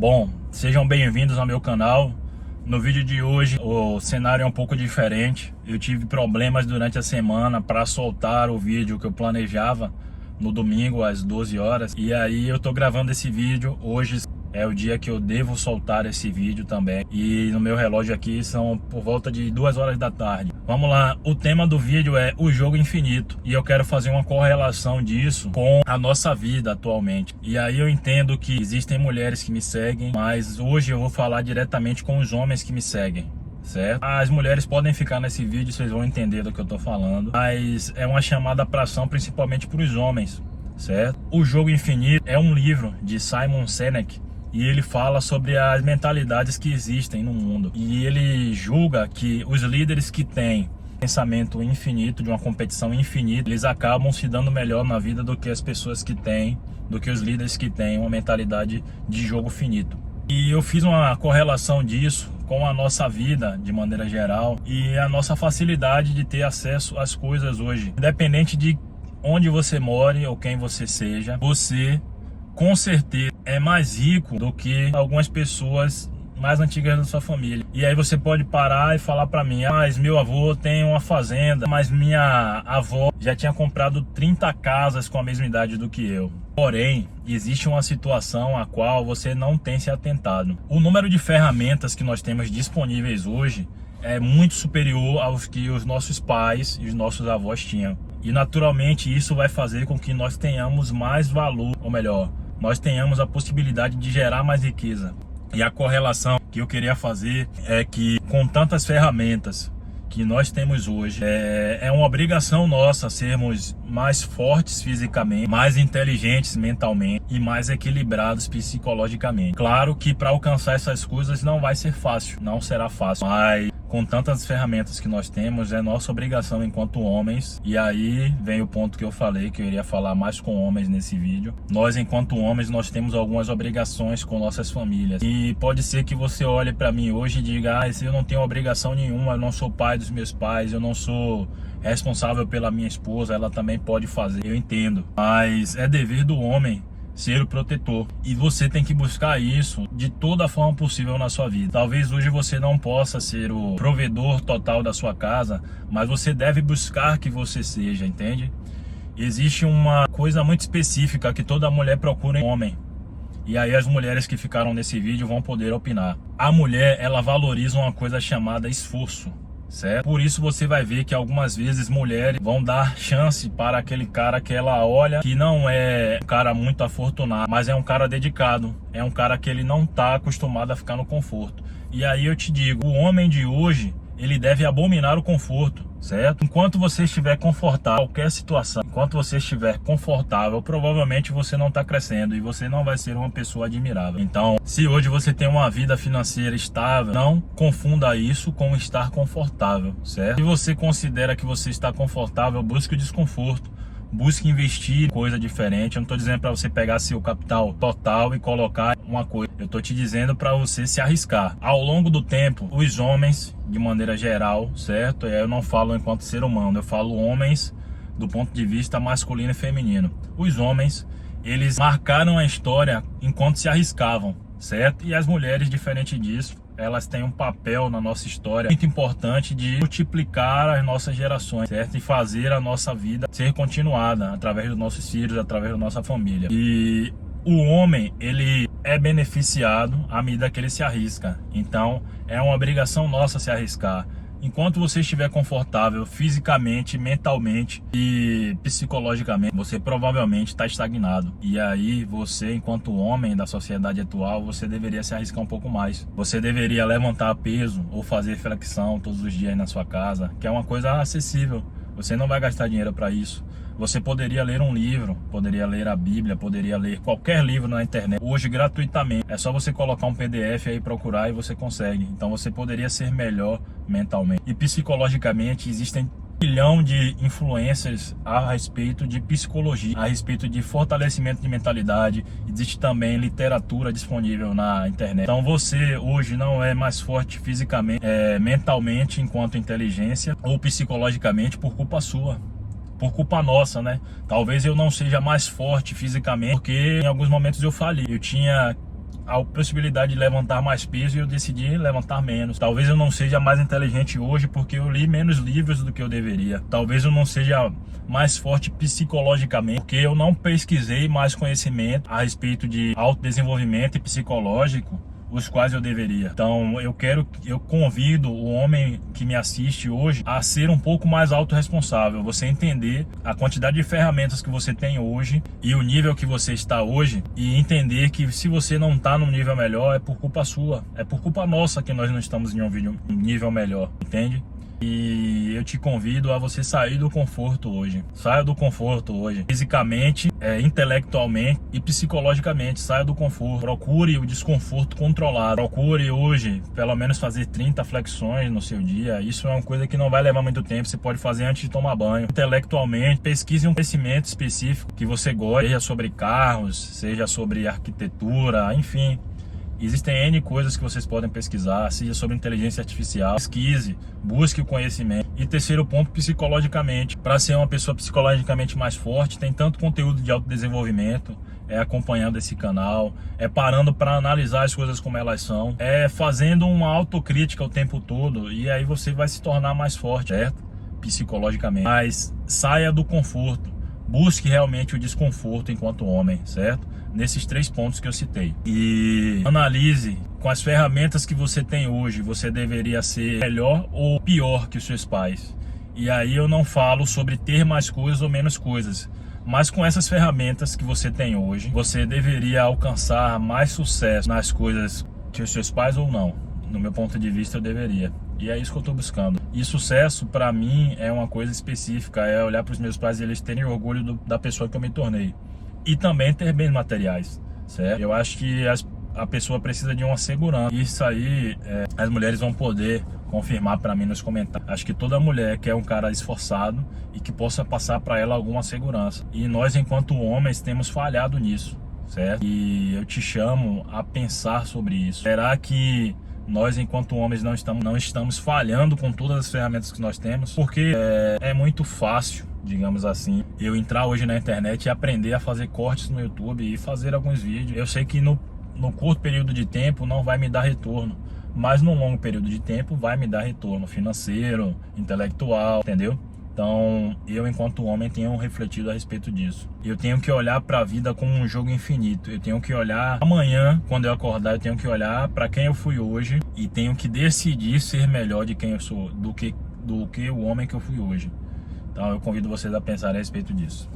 Bom, sejam bem-vindos ao meu canal. No vídeo de hoje o cenário é um pouco diferente. Eu tive problemas durante a semana para soltar o vídeo que eu planejava no domingo às 12 horas. E aí eu tô gravando esse vídeo hoje. É o dia que eu devo soltar esse vídeo também. E no meu relógio aqui são por volta de 2 horas da tarde. Vamos lá, o tema do vídeo é o jogo infinito. E eu quero fazer uma correlação disso com a nossa vida atualmente. E aí eu entendo que existem mulheres que me seguem, mas hoje eu vou falar diretamente com os homens que me seguem. Certo? As mulheres podem ficar nesse vídeo, vocês vão entender do que eu tô falando. Mas é uma chamada para ação principalmente para os homens. Certo? O Jogo Infinito é um livro de Simon Sinek. E ele fala sobre as mentalidades que existem no mundo. E ele julga que os líderes que têm pensamento infinito, de uma competição infinita, eles acabam se dando melhor na vida do que as pessoas que têm, do que os líderes que têm uma mentalidade de jogo finito. E eu fiz uma correlação disso com a nossa vida de maneira geral e a nossa facilidade de ter acesso às coisas hoje. Independente de onde você more ou quem você seja, você com certeza é mais rico do que algumas pessoas mais antigas da sua família. E aí você pode parar e falar para mim: mas meu avô tem uma fazenda, mas minha avó já tinha comprado 30 casas com a mesma idade do que eu. Porém, existe uma situação a qual você não tem se atentado. O número de ferramentas que nós temos disponíveis hoje é muito superior aos que os nossos pais e os nossos avós tinham. E naturalmente isso vai fazer com que nós tenhamos mais valor, ou melhor, nós tenhamos a possibilidade de gerar mais riqueza. E a correlação que eu queria fazer é que com tantas ferramentas que nós temos hoje, é uma obrigação nossa sermos mais fortes fisicamente, mais inteligentes mentalmente e mais equilibrados psicologicamente. Claro que para alcançar essas coisas não vai ser fácil, não será fácil, mas com tantas ferramentas que nós temos, é nossa obrigação enquanto homens. E aí vem o ponto que eu falei, que eu iria falar mais com homens nesse vídeo. Nós, enquanto homens, nós temos algumas obrigações com nossas famílias. E pode ser que você olhe para mim hoje e diga: eu não tenho obrigação nenhuma, eu não sou pai dos meus pais, eu não sou responsável pela minha esposa, ela também pode fazer. Eu entendo, mas é dever do homem ser o protetor, e você tem que buscar isso de toda forma possível na sua vida. Talvez hoje você não possa ser o provedor total da sua casa, mas você deve buscar que você seja, entende? Existe uma coisa muito específica que toda mulher procura em homem, e aí as mulheres que ficaram nesse vídeo vão poder opinar. A mulher, ela valoriza uma coisa chamada esforço. Certo? Por isso você vai ver que algumas vezes mulheres vão dar chance para aquele cara que ela olha que não é um cara muito afortunado, mas é um cara dedicado, é um cara que ele não está acostumado a ficar no conforto. E aí eu te digo, o homem de hoje, ele deve abominar o conforto, certo? Enquanto você estiver confortável em qualquer situação, enquanto você estiver confortável, provavelmente você não está crescendo e você não vai ser uma pessoa admirável. Então, se hoje você tem uma vida financeira estável, não confunda isso com estar confortável, certo? Se você considera que você está confortável, busque o desconforto. Busque investir em coisa diferente. Eu não estou dizendo para você pegar seu capital total e colocar uma coisa. Eu estou te dizendo para você se arriscar. Ao longo do tempo, os homens, de maneira geral, certo? Eu não falo enquanto ser humano, eu falo homens do ponto de vista masculino e feminino. Os homens, eles marcaram a história enquanto se arriscavam, certo? E as mulheres, diferente disso, elas têm um papel na nossa história muito importante de multiplicar as nossas gerações, certo? E fazer a nossa vida ser continuada através dos nossos filhos, através da nossa família. E o homem, ele é beneficiado à medida que ele se arrisca. Então, é uma obrigação nossa se arriscar. Enquanto você estiver confortável fisicamente, mentalmente e psicologicamente, você provavelmente está estagnado. E aí você, enquanto homem da sociedade atual, você deveria se arriscar um pouco mais. Você deveria levantar peso ou fazer flexão todos os dias na sua casa, que é uma coisa acessível. Você não vai gastar dinheiro para isso. Você poderia ler um livro, poderia ler a Bíblia, poderia ler qualquer livro na internet, hoje gratuitamente. É só você colocar um PDF aí, procurar e você consegue. Então você poderia ser melhor mentalmente. E psicologicamente existem um milhão de influências a respeito de psicologia, a respeito de fortalecimento de mentalidade. Existe também literatura disponível na internet. Então você hoje não é mais forte fisicamente, mentalmente enquanto inteligência, ou psicologicamente por culpa sua. Por culpa nossa, né? Talvez eu não seja mais forte fisicamente, porque em alguns momentos eu falhei. Eu tinha a possibilidade de levantar mais peso e eu decidi levantar menos. Talvez eu não seja mais inteligente hoje porque eu li menos livros do que eu deveria. Talvez eu não seja mais forte psicologicamente porque eu não pesquisei mais conhecimento a respeito de autodesenvolvimento e psicológico, os quais eu deveria. Então eu convido o homem que me assiste hoje a ser um pouco mais autorresponsável. Você entender a quantidade de ferramentas que você tem hoje e o nível que você está hoje, e entender que se você não está num nível melhor é por culpa sua, é por culpa nossa que nós não estamos em um nível melhor, entende? E eu te convido a você sair do conforto hoje. Saia do conforto hoje. Fisicamente, intelectualmente e psicologicamente. Saia do conforto. Procure o desconforto controlado. Procure hoje, pelo menos fazer 30 flexões no seu dia. Isso é uma coisa que não vai levar muito tempo. Você pode fazer antes de tomar banho. Intelectualmente, pesquise um conhecimento específico que você goste. Seja sobre carros, seja sobre arquitetura, enfim. Existem N coisas que vocês podem pesquisar, seja sobre inteligência artificial, pesquise, busque o conhecimento. E terceiro ponto, psicologicamente. Para ser uma pessoa psicologicamente mais forte, tem tanto conteúdo de autodesenvolvimento, acompanhando esse canal, parando para analisar as coisas como elas são, fazendo uma autocrítica o tempo todo, e aí você vai se tornar mais forte, certo? Psicologicamente. Mas saia do conforto, busque realmente o desconforto enquanto homem, certo? Nesses 3 pontos que eu citei. E analise com as ferramentas que você tem hoje, você deveria ser melhor ou pior que os seus pais. E aí eu não falo sobre ter mais coisas ou menos coisas, mas com essas ferramentas que você tem hoje, você deveria alcançar mais sucesso nas coisas que os seus pais ou não. No meu ponto de vista, eu deveria. E é isso que eu estou buscando. E sucesso, para mim, é uma coisa específica. É olhar para os meus pais e eles terem orgulho da pessoa que eu me tornei. E também ter bens materiais, certo? Eu acho que a pessoa precisa de uma segurança. Isso aí, as mulheres vão poder confirmar para mim nos comentários. Acho que toda mulher quer um cara esforçado e que possa passar para ela alguma segurança. E nós, enquanto homens, temos falhado nisso, certo? E eu te chamo a pensar sobre isso. Será que nós, enquanto homens, não estamos falhando com todas as ferramentas que nós temos? Porque é muito fácil, digamos assim, eu entrar hoje na internet e aprender a fazer cortes no YouTube e fazer alguns vídeos. Eu sei que no curto período de tempo não vai me dar retorno, mas no longo período de tempo vai me dar retorno financeiro, intelectual, entendeu? Então, eu, enquanto homem, tenho refletido a respeito disso. Eu tenho que olhar para a vida como um jogo infinito. Eu tenho que olhar amanhã, quando eu acordar, eu tenho que olhar para quem eu fui hoje e tenho que decidir ser melhor de quem eu sou, do que o homem que eu fui hoje. Então, eu convido vocês a pensar a respeito disso.